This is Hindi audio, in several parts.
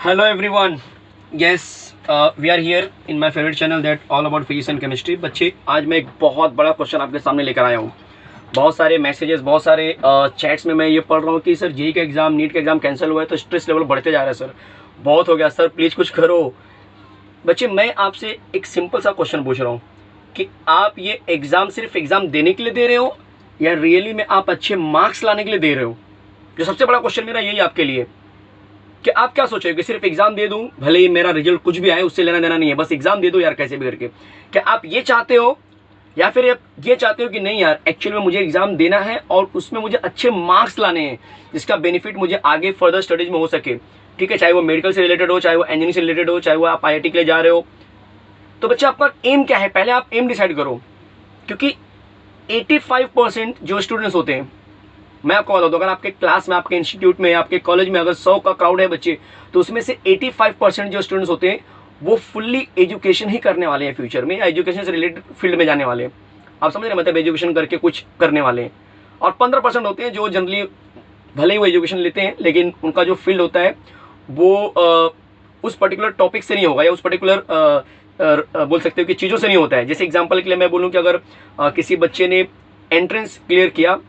Hello everyone. Yes, we are here in my favorite channel that all about physics and chemistry. बच्चे आज मैं एक बहुत बड़ा क्वेश्चन आपके सामने लेकर आया हूँ। बहुत सारे मैसेजेस, बहुत सारे चैट्स में मैं ये पढ़ रहा हूँ कि सर जेई का एग्जाम, नीट का एग्जाम कैंसिल हुआ है तो स्ट्रेस लेवल बढ़ते जा रहा है। सर बहुत हो गया सर, प्लीज़ कुछ करो। बच्चे मैं आपसे एक सिंपल सा क्वेश्चन पूछ रहा हूँ कि आप ये एग्ज़ाम सिर्फ एग्ज़ाम देने के लिए दे रहे हो या रियली में आप अच्छे मार्क्स लाने के लिए दे रहे हो? जो सबसे बड़ा क्वेश्चन मेरा यही आपके लिए कि आप क्या सोचोगे कि सिर्फ एग्जाम दे दूं, भले ही मेरा रिजल्ट कुछ भी आए उससे लेना देना नहीं है, बस एग्जाम दे दो यार कैसे भी करके। क्या आप ये चाहते हो या फिर आप ये चाहते हो कि नहीं यार एक्चुअल में मुझे एग्जाम देना है और उसमें मुझे अच्छे मार्क्स लाने हैं जिसका बेनिफिट मुझे आगे फर्दर स्टडीज में हो सके? ठीक है, चाहे वो मेडिकल से रिलेटेड हो, चाहे वो इंजीनियरिंग से रिलेटेड हो, चाहे वो आप IIT के लिए जा रहे हो। तो बच्चे आपका एम क्या है, पहले आप एम डिसाइड करो। क्योंकि 85% जो स्टूडेंट्स होते हैं, मैं आपको बता दूं, अगर आपके क्लास में, आपके इंस्टीट्यूट में, आपके कॉलेज में अगर 100 का क्राउड है बच्चे, तो उसमें से 85% जो स्टूडेंट्स होते हैं वो फुल्ली एजुकेशन ही करने वाले हैं फ्यूचर में, या एजुकेशन से रिलेटेड फील्ड में जाने वाले हैं। आप समझ रहे हैं, मतलब एजुकेशन करके कुछ करने वाले हैं। और 15% होते हैं जो जनरली भले ही वो एजुकेशन लेते हैं लेकिन उनका जो फील्ड होता है वो उस पर्टिकुलर टॉपिक से नहीं होगा, या उस पर्टिकुलर बोल सकते हो कि चीज़ों से नहीं होता है। जैसे एग्जाम्पल के लिए मैं बोलूँ कि अगर किसी बच्चे ने एंट्रेंस क्लियर किया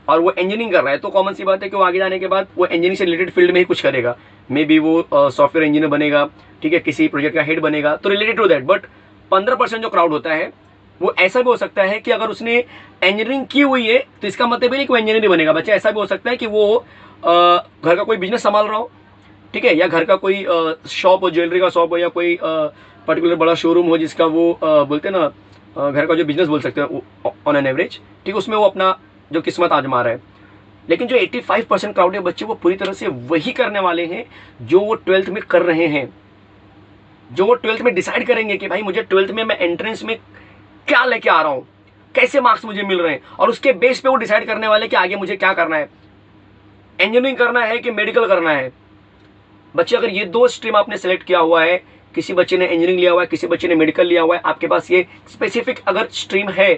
और वो इंजीनियरिंग कर रहा है तो कॉमन सी बात है कि वो आगे जाने के बाद वो इंजीनियरिंग से रिलेटेड फील्ड में ही कुछ करेगा। मे बी वो सॉफ्टवेयर इंजीनियर बनेगा, ठीक है, किसी प्रोजेक्ट का हेड बनेगा, तो रिलेटेड टू दैट। बट 15% जो क्राउड होता है वो ऐसा भी हो सकता है कि अगर उसने इंजीनियरिंग की हुई है तो इसका मतलब नहीं कि वो इंजीनियर ही बनेगा। बच्चा ऐसा भी हो सकता है कि वो घर का कोई बिजनेस संभाल रहा हो, ठीक है, या घर का कोई शॉप हो, ज्वेलरी का शॉप हो, या कोई पर्टिकुलर बड़ा शोरूम हो जिसका वो बोलते हैं ना घर का जो बिजनेस बोल सकते हैं ऑन एन एवरेज, ठीक है, उसमें वो अपना जो किस्मत आजमा रहा है। लेकिन जो 85% क्राउड है बच्चे, वो पूरी तरह से वही करने वाले हैं जो वो 12th में कर रहे हैं, जो वो 12th में डिसाइड करेंगे कि भाई मुझे 12th में मैं एंट्रेंस में क्या लेके आ रहा हूँ, कैसे मार्क्स मुझे मिल रहे हैं, और उसके बेस पे वो डिसाइड करने वाले कि आगे मुझे क्या करना है, इंजीनियरिंग करना है कि मेडिकल करना है। बच्चे अगर ये 2 स्ट्रीम आपने सेलेक्ट किया हुआ है, किसी बच्चे ने इंजीनियरिंग लिया हुआ है, किसी बच्चे ने मेडिकल लिया हुआ है, आपके पास ये स्पेसिफिक अगर स्ट्रीम है,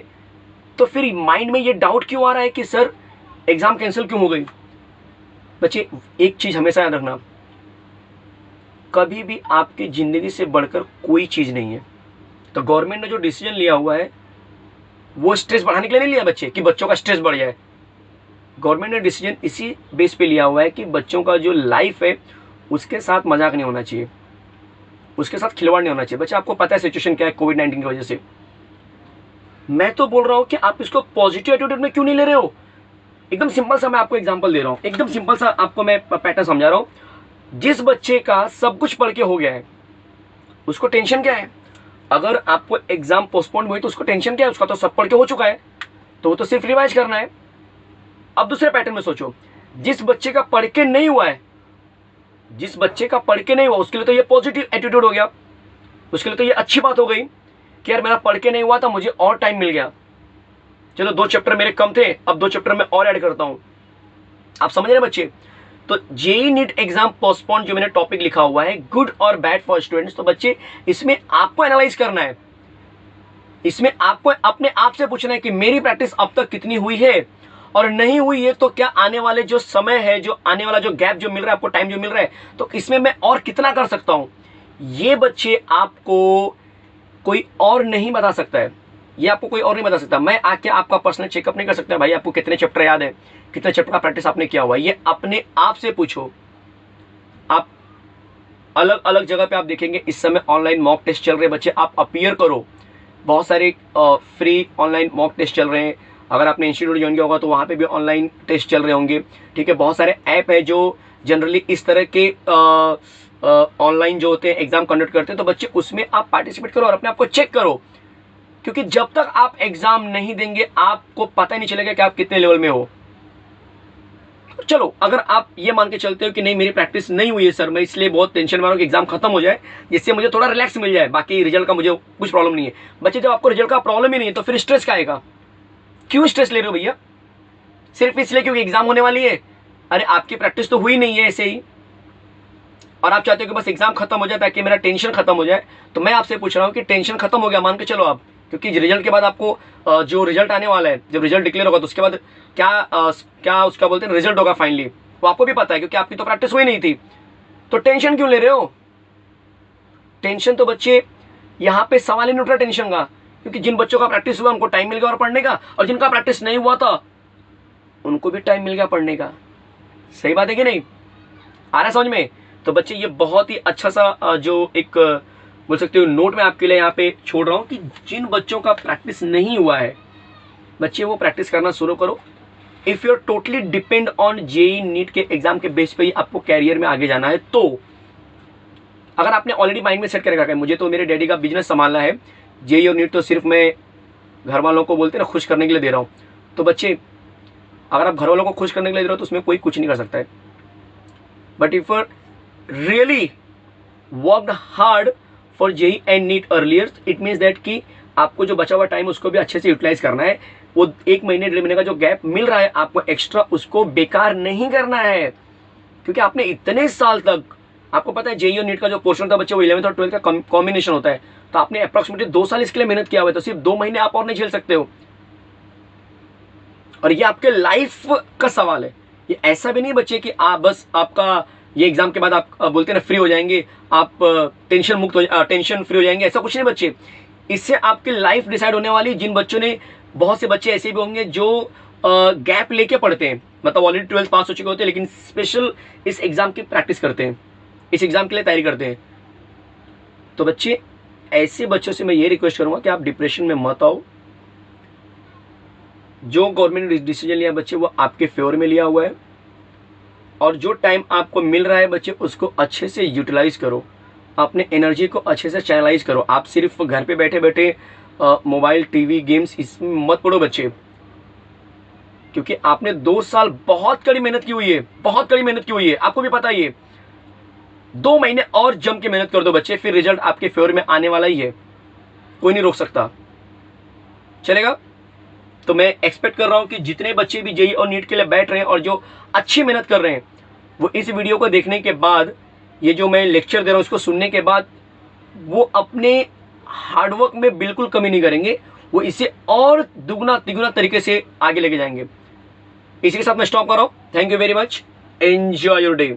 तो फिर माइंड में ये डाउट क्यों आ रहा है कि सर एग्जाम कैंसिल क्यों हो गई? बच्चे एक चीज हमेशा याद रखना, कभी भी आपकी जिंदगी से बढ़कर कोई चीज नहीं है। तो गवर्नमेंट ने जो डिसीजन लिया हुआ है वो स्ट्रेस बढ़ाने के लिए नहीं लिया बच्चे, कि बच्चों का स्ट्रेस बढ़ जाए। गवर्नमेंट ने डिसीजन इसी बेस पे लिया हुआ है कि बच्चों का जो लाइफ है उसके साथ मजाक नहीं होना चाहिए, उसके साथ खिलवाड़ नहीं होना चाहिए। बच्चे आपको पता है सिचुएशन क्या है कोविड-19 की वजह से। मैं तो बोल रहा हूं कि आप इसको पॉजिटिव एटीट्यूड में क्यों नहीं ले रहे हो? एकदम सिंपल सा मैं आपको एग्जांपल दे रहा हूँ, एकदम सिंपल सा आपको मैं पैटर्न समझा रहा हूँ। जिस बच्चे का सब कुछ पढ़ के हो गया है उसको टेंशन क्या है? अगर आपको एग्जाम पोस्टपोन हुई तो उसको टेंशन क्या है? उसका तो सब पढ़ के हो चुका है, तो वो तो सिर्फ रिवाइज करना है। अब दूसरे पैटर्न में सोचो, जिस बच्चे का पढ़ के नहीं हुआ है, जिस बच्चे का पढ़ के नहीं हुआ उसके लिए तो ये पॉजिटिव एटीट्यूड हो गया, उसके लिए तो ये अच्छी बात हो गई कि यार मेरा पढ़ के नहीं हुआ था, मुझे और टाइम मिल गया, चलो 2 चैप्टर मेरे कम थे, अब 2 चैप्टर में और ऐड करता हूं। आप समझ रहे बच्चे? तो जेई नीट एग्जाम पोस्टपोन जो मैंने टॉपिक लिखा हुआ है, गुड और बैड फॉर स्टूडेंट्स, तो बच्चे इसमें आपको एनालाइज करना है, इसमें आपको अपने आप से पूछना है कि मेरी प्रैक्टिस अब तक कितनी हुई है, और नहीं हुई है तो क्या आने वाले जो समय है, जो आने वाला जो गैप जो मिल रहा है आपको, टाइम जो मिल रहा है, तो इसमें मैं और कितना कर सकता हूं। ये बच्चे आपको कोई और नहीं बता सकता है, ये आपको कोई और नहीं बता सकता। मैं आके आपका पर्सनल चेकअप नहीं कर सकता भाई आपको कितने चैप्टर याद है, कितने चैप्टर का प्रैक्टिस आपने किया हुआ है। ये अपने आप से पूछो। आप अलग अलग जगह पे आप देखेंगे इस समय ऑनलाइन मॉक टेस्ट चल रहे हैं बच्चे, आप अपीयर करो। बहुत सारे फ्री ऑनलाइन मॉक टेस्ट चल रहे हैं। अगर आपने इंस्टीट्यूट ज्वाइन किया होगा तो वहाँ पे भी ऑनलाइन टेस्ट चल रहे होंगे, ठीक है। बहुत सारे ऐप है जो जनरली इस तरह के ऑनलाइन जो होते हैं एग्जाम कंडक्ट करते हैं, तो बच्चे उसमें आप पार्टिसिपेट करो और अपने आप को चेक करो। क्योंकि जब तक आप एग्जाम नहीं देंगे आपको पता ही नहीं चलेगा कि आप कितने लेवल में हो। चलो अगर आप ये मान के चलते हो कि नहीं मेरी प्रैक्टिस नहीं हुई है सर, मैं इसलिए बहुत टेंशन में हूं कि एग्जाम खत्म हो जाए जिससे मुझे थोड़ा रिलैक्स मिल जाए, बाकी रिजल्ट का मुझे कुछ प्रॉब्लम नहीं है। बच्चे जब आपको रिजल्ट का प्रॉब्लम ही नहीं है तो फिर स्ट्रेस का आएगा? क्यों स्ट्रेस ले रहे हो भैया? सिर्फ इसलिए क्योंकि एग्जाम होने वाली है? अरे आपकी प्रैक्टिस तो हुई नहीं है ऐसे ही, और आप चाहते हो कि बस एग्जाम खत्म हो जाए ताकि मेरा टेंशन खत्म हो जाए। तो मैं आपसे पूछ रहा हूँ कि टेंशन खत्म हो गया मान के चलो आप, क्योंकि रिजल्ट के बाद आपको जो रिजल्ट आने वाला है, जब रिजल्ट डिक्लेयर होगा तो उसके बाद क्या क्या उसका बोलते हैं रिजल्ट होगा फाइनली, वो आपको भी पता है क्योंकि आपकी तो प्रैक्टिस हुई नहीं थी। तो टेंशन क्यों ले रहे हो? टेंशन तो बच्चे यहाँ पे सवाल ही नहीं उठ रहा टेंशन का, क्योंकि जिन बच्चों का प्रैक्टिस हुआ उनको टाइम मिल गया और पढ़ने का, और जिनका प्रैक्टिस नहीं हुआ था उनको भी टाइम मिल गया पढ़ने का। सही बात है कि नहीं? आ रहा है समझ में? तो बच्चे ये बहुत ही अच्छा सा जो एक बोल सकते हो नोट मैं आपके लिए यहाँ पे छोड़ रहा हूँ कि जिन बच्चों का प्रैक्टिस नहीं हुआ है बच्चे वो प्रैक्टिस करना शुरू करो। If you are totally depend on JEE NEET के एग्जाम के बेस पे ही आपको कैरियर में आगे जाना है, तो अगर आपने ऑलरेडी माइंड में सेट कर रखा है मुझे तो मेरे डैडी का बिजनेस संभालना है, जेई और नीट तो सिर्फ मैं घर वालों को बोलते ना खुश करने के लिए दे रहा हूँ, तो बच्चे अगर आप घर वालों को खुश करने के लिए दे रहे हो तो उसमें कोई कुछ नहीं कर सकता है। But if really worked hard for JEE and NEET earlier, it means that कि आपको जो बचा हुआ टाइम उसको भी अच्छे से यूटिलाइज करना है। वो 1 महीने 1.5 महीने का जो गैप मिल रहा है आपको एक्स्ट्रा, उसको बेकार नहीं करना है, क्योंकि आपने इतने साल तक, आपको पता है जेई और नीट का जो पोर्शन था बच्चे वो 11th और 12th का कॉम्बिनेशन होता है, तो आपने अप्रॉक्सीमेटली 2 साल इसके लिए मेहनत किया हुआ है, तो सिर्फ 2 महीने आप और नहीं झेल सकते हो। और ये आपके लाइफ का सवाल है। ये ऐसा भी नहीं बच्चे कि आप बस आपका ये एग्जाम के बाद आप बोलते हैं ना फ्री हो जाएंगे, आप टेंशन मुक्त हो, टेंशन फ्री हो जाएंगे, ऐसा कुछ नहीं बच्चे। इससे आपकी लाइफ डिसाइड होने वाली। जिन बच्चों ने, बहुत से बच्चे ऐसे भी होंगे जो गैप लेके पढ़ते हैं, मतलब ऑलरेडी 12th पास हो चुके होते हैं लेकिन स्पेशल इस एग्जाम की प्रैक्टिस करते हैं, इस एग्जाम के लिए तैयारी करते हैं। तो बच्चे ऐसे बच्चों से मैं ये रिक्वेस्ट करूंगा कि आप डिप्रेशन में मत आओ। जो गवर्नमेंट ने डिसीजन लिया बच्चे वो आपके फेवर में लिया हुआ है, और जो टाइम आपको मिल रहा है बच्चे उसको अच्छे से यूटिलाइज करो, अपने एनर्जी को अच्छे से चैनलाइज करो। आप सिर्फ घर पे बैठे बैठे मोबाइल टीवी गेम्स इसमें मत पड़ो बच्चे, क्योंकि आपने 2 साल बहुत कड़ी मेहनत की हुई है, बहुत कड़ी मेहनत की हुई है, आपको भी पता ही है। 2 महीने और जम के मेहनत कर दो बच्चे, फिर रिजल्ट आपके फेवर में आने वाला ही है, कोई नहीं रोक सकता। चलेगा? तो मैं एक्सपेक्ट कर रहा हूं कि जितने बच्चे भी जेई और नीट के लिए बैठ रहे हैं और जो अच्छी मेहनत कर रहे हैं वो इस वीडियो को देखने के बाद, ये जो मैं लेक्चर दे रहा हूं उसको सुनने के बाद, वो अपने हार्डवर्क में बिल्कुल कमी नहीं करेंगे, वो इसे और दुगना तिगुना तरीके से आगे लेके जाएंगे। इसी के साथ मैं स्टॉप कर रहा हूं। Thank you very much, enjoy your day.